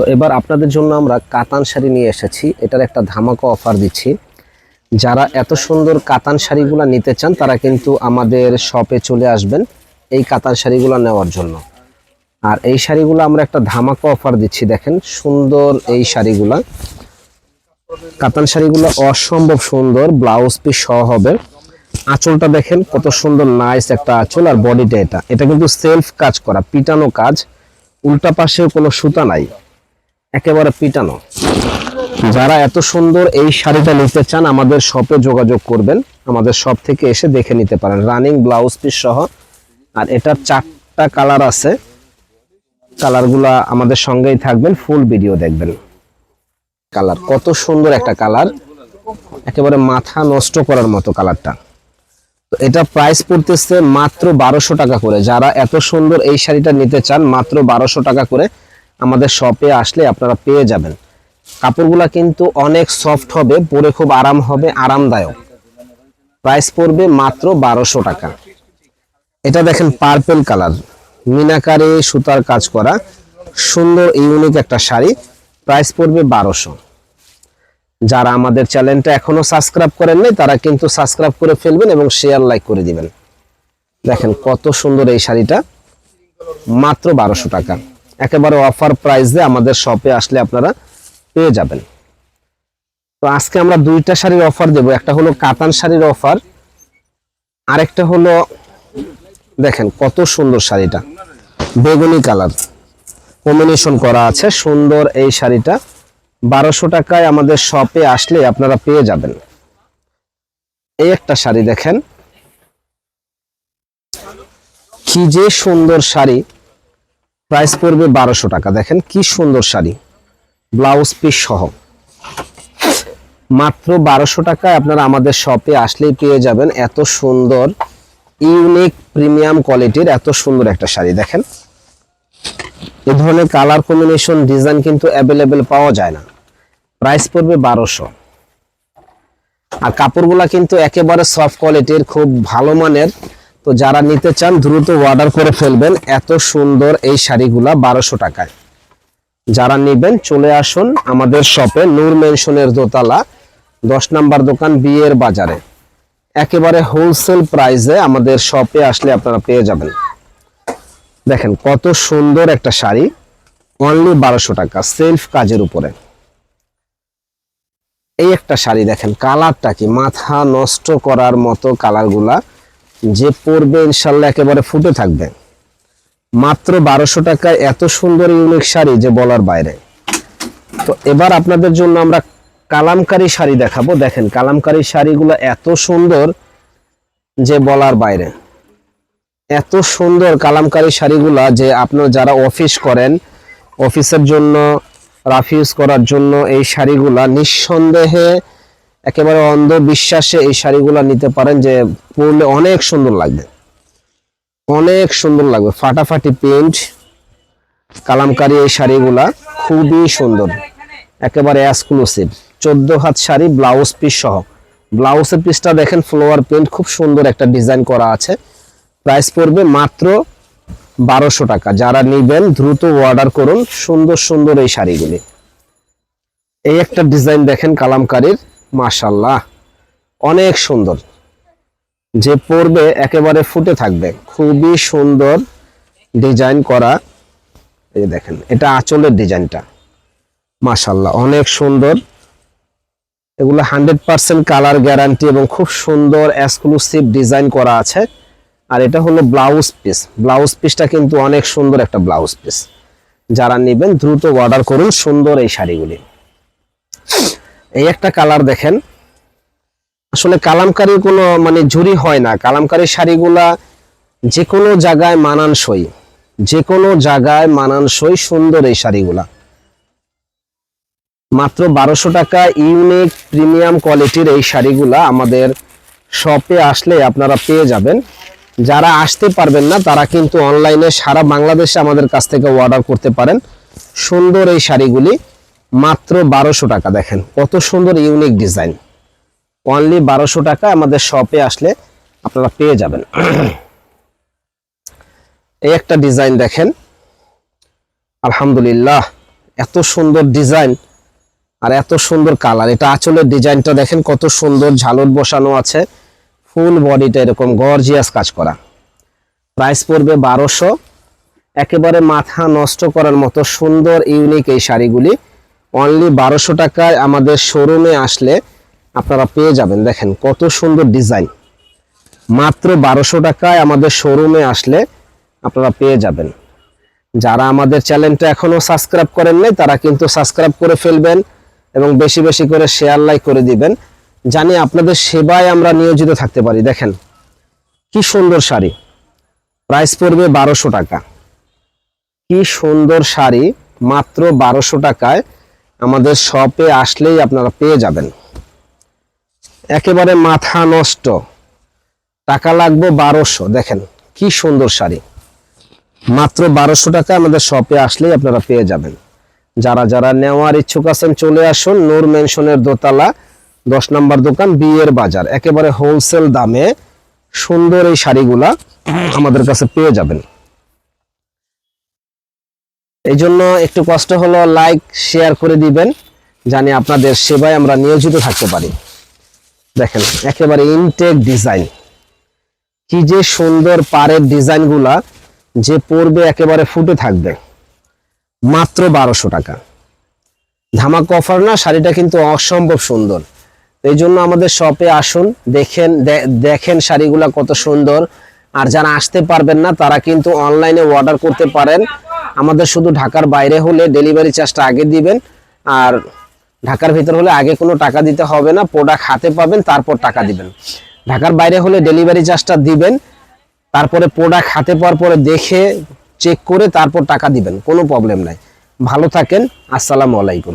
তো এবার আপনাদের জন্য আমরা কাতান শাড়ি নিয়ে এসেছি। এটার একটা ধামাকা অফার দিচ্ছি। যারা এত সুন্দর কাতান শাড়িগুলো নিতে চান তারা কিন্তু আমাদের শপে চলে আসবেন এই কাতান শাড়িগুলো নেওয়ার জন্য। আর এই শাড়িগুলো আমরা একটা ধামাকা অফার দিচ্ছি। দেখেন সুন্দর এই শাড়িগুলা, কাতান শাড়িগুলো অসম্ভব সুন্দর, ব্লাউজ পিস সহ হবে। আঁচলটা দেখেন কত সুন্দর, নাইস একটা আঁচল। আর বডিটা এটা কিন্তু সেলফ কাজ করা, পিটানো কাজ, উল্টা পাশেও কোনো সুতা নাই, একেবারে পিটানো। যারা এত সুন্দর এই শাড়িটা নিতে চান আমাদের শপে যোগাযোগ করবেন, আমাদের শপ থেকে এসে দেখে নিতে পারেন, রানিং ব্লাউজ পিস সহ। আর এটার 4টা কালার আছে, কালারগুলা আমাদের সঙ্গেই থাকবেন, ফুল ভিডিও দেখবেন। কালার কত সুন্দর একটা কালার, একেবারে মাথা নষ্ট করার মতো কালারটা। তো এটা প্রাইস পড়তেছে মাত্র 1200 টাকা করে। যারা এত সুন্দর এই শাড়িটা নিতে চান মাত্র 1200 টাকা করে আমাদের শপে আসলে আপনারা পেয়ে যাবেন। কাপড়গুলা কিন্তু অনেক সফট হবে, পরে খুব আরাম হবে, আরামদায়ক। প্রাইস পড়বে মাত্র 1200 টাকা। এটা দেখেন পার্পল কালার, মিনাকারে সুতার কাজ করা, সুন্দর ইউনিক একটা শাড়ি। প্রাইস পড়বে 1200। যারা আমাদের চ্যানেলটা এখনো সাবস্ক্রাইব করেন নাই তারা কিন্তু সাবস্ক্রাইব করে ফেলবেন এবং শেয়ার লাইক করে দিবেন। দেখেন কত সুন্দর এই শাড়িটা, মাত্র 1200 টাকা। একেবারে অফার প্রাইসে আমাদের শপে আসলে আপনারা পেয়ে যাবেন। তো আজকে আমরা 2টা শাড়ির অফার দেব। একটা হলো কাতান শাড়ির অফার, আরেকটা হলো দেখেন কত সুন্দর শাড়িটা, বেগুনি কালার কম্বিনেশন করা আছে, সুন্দর এই শাড়িটা 1200 টাকায় আমাদের শপে আসলে আপনারা পেয়ে যাবেন। এই একটা শাড়ি দেখেন, কি যে সুন্দর শাড়ি, প্রাইস পড়বে 1200 টাকা। দেখেন কি সুন্দর শাড়ি, ব্লাউজ পিস সহ, মাত্র 1200 টাকায় আপনারা আমাদের শপে আসলেই পেয়ে যাবেন এত সুন্দর ইউনিক প্রিমিয়াম কোয়ালিটির এত সুন্দর একটা শাড়ি। দেখেন এই ধরনের কালার কম্বিনেশন ডিজাইন কিন্তু অ্যাভেলেবেল পাওয়া যায় না। প্রাইস পড়বে 1200। আর কাপড়গুলা কিন্তু একেবারে সফট কোয়ালিটির, খুব ভালো মানের। তো যারা নিতে চান দ্রুত অর্ডার করে ফেলবেন। এত সুন্দর এই শাড়িগুলা 1200 টাকায়। যারা নেবেন চলে আসুন আমাদের শপে, নূর মেনশনের দোতলা, 10 নাম্বার দোকান, বিয়ের বাজারে। একেবারে হোলসেল প্রাইসে আমাদের শপে আসলে আপনারা পেয়ে যাবেন। দেখেন কত সুন্দর একটা শাড়ি, অনলি 1200 টাকা, সেলফ কাজের উপরে। এই একটা শাড়ি দেখেন, কালারটা কি মাথা নষ্ট করার মতো কালারগুলা, যে পরবে ইনশাল্লাহ একেবারে ফুটে থাকবে। মাত্র 1200 টাকায় এত সুন্দর ইউনিক শাড়ি যে বলার বাইরে। তো এবার আপনাদের জন্য আমরা কালামকারী শাড়ি দেখাবো। দেখেন কালামকারী শাড়িগুলো এত সুন্দর যে বলার বাইরে, এত সুন্দর কালামকারী শাড়িগুলা যে আপনারা যারা অফিস করেন, অফিসের জন্য রাফিউজ করার জন্য এই শাড়িগুলা নিঃসন্দেহে একেবারে অন্ধ বিশ্বাসে এই শাড়িগুলা নিতে পারেন, যে পরলে অনেক সুন্দর লাগবে, অনেক সুন্দর লাগবে। ফাটাফাটি প্রিন্ট কালামকারী এই শাড়িগুলা খুবই সুন্দর, একেবারে এক্সক্লুসিভ। 14 হাত শাড়ি, ব্লাউজ পিস সহ। ব্লাউজের পিসটা দেখেন ফ্লোয়ার প্রিন্ট, খুব সুন্দর একটা ডিজাইন করা আছে। প্রাইস পড়বে মাত্র 1200 টাকা। যারা নেবেন দ্রুত অর্ডার করুন সুন্দর সুন্দর এই শাড়িগুলি। এই একটা ডিজাইন দেখেন কালামকারীর, মাশাআল্লাহ অনেক সুন্দর, যে পরবে একেবারে ফুটে থাকবে, খুবই সুন্দর ডিজাইন করা। এই দেখেন এটা আঁচলের ডিজাইনটা, মাশাআল্লাহ অনেক সুন্দর। এগুলো 100% কালার গ্যারান্টি এবং খুব সুন্দর এক্সক্লুসিভ ডিজাইন করা আছে। আর এটা হলো ব্লাউজ পিস, ব্লাউজ পিসটা কিন্তু অনেক সুন্দর একটা ব্লাউজ পিস। যারা নেবেন দ্রুত অর্ডার করুন সুন্দর এই শাড়িগুলি। এই একটা কালার দেখেন, আসলে কালামকারী কোনো মানে জুরি হয় না, কালামকারী শাড়িগুলা যে কোনো জায়গায় মানানসই, যে কোনো জায়গায় মানানসই সুন্দর এই শাড়িগুলা। মাত্র 1200 টাকা ইউনিক প্রিমিয়াম কোয়ালিটির এই শাড়িগুলা আমাদের শপে আসলে আপনারা পেয়ে যাবেন। যারা আসতে পারবেন না তারা কিন্তু অনলাইনে সারা বাংলাদেশে আমাদের কাছ থেকে অর্ডার করতে পারেন সুন্দর এই শাড়িগুলি, মাত্র 1200 টাকা। দেখেন কত সুন্দর ইউনিক ডিজাইন, অনলি 1200 টাকা আমাদের শপে আসলে আপনারা পেয়ে যাবেন। এই একটা ডিজাইন দেখেন, আলহামদুলিল্লাহ এত সুন্দর ডিজাইন আর এত সুন্দর কালার। এটা আঁচলের ডিজাইনটা দেখেন কত সুন্দর, ঝালর বসানো আছে, ফুল বডিটা এরকম গর্জিয়াস কাজ করা। প্রাইস পড়বে 1200। একেবারে মাথা নষ্ট করার মতো সুন্দর ইউনিক এই শাড়িগুলি অনলি 1200 টাকায় আমাদের শোরুমে আসলে আপনারা পেয়ে যাবেন। দেখেন কত সুন্দর ডিজাইন, মাত্র 1200 টাকায় আমাদের শোরুমে আসলে আপনারা পেয়ে যাবেন। যারা আমাদের চ্যানেলটা এখনো সাবস্ক্রাইব করেন নাই তারা কিন্তু সাবস্ক্রাইব করে ফেলবেন এবং বেশি বেশি করে শেয়ার লাইক করে দিবেন, জানি আপনাদের সেবায় আমরা নিয়োজিত থাকতে পারি। দেখেন কি সুন্দর শাড়ি, প্রাইস পড়বে 1200 টাকা। কি সুন্দর শাড়ি, মাত্র 1200 টাকায় আমাদের শপে আসলেই আপনারা পেয়ে যাবেন। একেবারে মাথা নষ্ট, টাকা লাগবে 1200। দেখেন কি সুন্দর শাড়ি, মাত্র 1200 টাকা আমাদের শপে আসলেই আপনারা পেয়ে যাবেন। যারা যারা নেওয়ার ইচ্ছুক আছেন চলে আসুন, নূর মেনশনের দোতলা 10 নম্বর দোকান, বিয়ের বাজার। একেবারে হোলসেল দামে সুন্দর এই শাড়িগুলা আমাদের কাছে পেয়ে যাবেন। এই জন্য একটু কষ্ট হলো লাইক শেয়ার করে দিবেন, জানি আপনাদের সেবায় আমরা নিয়োজিত থাকতে পারি। দেখেন একেবারে ইনটেক ডিজাইন, কি যে সুন্দর পাড়ের ডিজাইনগুলা যে পরবে একেবারে ফুটে থাকবে। মাত্র 1200 টাকা, ধামাকা অফার না, শাড়িটা কিন্তু অসম্ভব সুন্দর। এই জন্য আমাদের শপে আসুন, দেখেন শাড়িগুলা কত সুন্দর। আর যারা আসতে পারবেন না তারা কিন্তু অনলাইনে অর্ডার করতে পারেন। আমাদের শুধু ঢাকার বাইরে হলে ডেলিভারি চার্জটা আগে দিবেন, আর ঢাকার ভিতর হলে আগে কোনো টাকা দিতে হবে না, প্রোডাক্ট হাতে পাবেন তারপর টাকা দিবেন। ঢাকার বাইরে হলে ডেলিভারি চার্জটা দিবেন, তারপরে প্রোডাক্ট হাতে পাওয়ার পরে দেখে চেক করে তারপর টাকা দিবেন, কোনো প্রবলেম নাই। ভালো থাকেন, আসসালামু আলাইকুম।